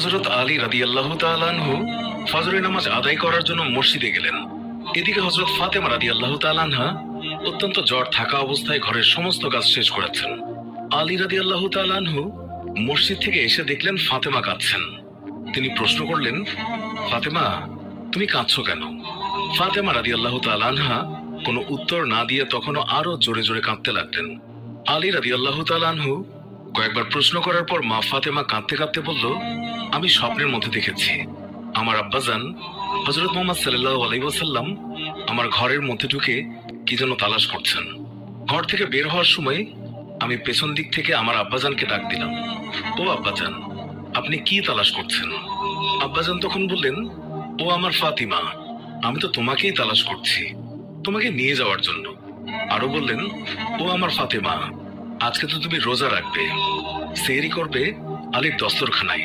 হযরত আলী রাদিয়াল্লাহু তাআলা আনহু ফজরের নামাজ আদায় করার জন্য মসজিদে গেলেন। এদিকে হযরত ফাতেমা রাদিয়াল্লাহু তাআলা আনহা অত্যন্ত জ্বর থাকা অবস্থায় ঘরের সমস্ত কাজ শেষ করেছেন। আলী রাদিয়াল্লাহু তাআলা আনহু মসজিদ থেকে এসে দেখলেন ফাতেমা কাঁদছেন। তিনি প্রশ্ন করলেন, ফাতেমা, তুমি কাঁদছো কেন? ফাতেমা রাদিয়াল্লাহু তাআলা আনহা কোনো উত্তর না দিয়ে তখনও আরো জোরে জোরে কাঁদতে লাগলেন। আলী রাদিয়াল্লাহু তাআলা আনহু কয়েকবার প্রশ্ন করার পর মা ফাতেমা কাঁদতে কাঁদতে বলল, আমি স্বপ্নের মধ্যে দেখেছি আমার আব্বাজান হযরত মুহাম্মদ সাল্লাল্লাহু আলাইহি ওয়াসাল্লাম আমার ঘরের মধ্যে ঢুকে কি যেন তালাশ করছেন। ঘর থেকে বের হওয়ার সময় আমি পেছন দিক থেকে আমার আব্বাজানকে ডাক দিলাম, ও আব্বাজান, আপনি কি তালাশ করছেন? আব্বাজান তখন বললেন, ও আমার ফাতিমা, আমি তো তোমাকেই তালাশ করছি, তোমাকে নিয়ে যাওয়ার জন্য। আরো বললেন, ও আমার ফাতেমা, আজকে তো তুমি রোজা রাখবে, সেহরি করবে আলীর দস্তরখানায়।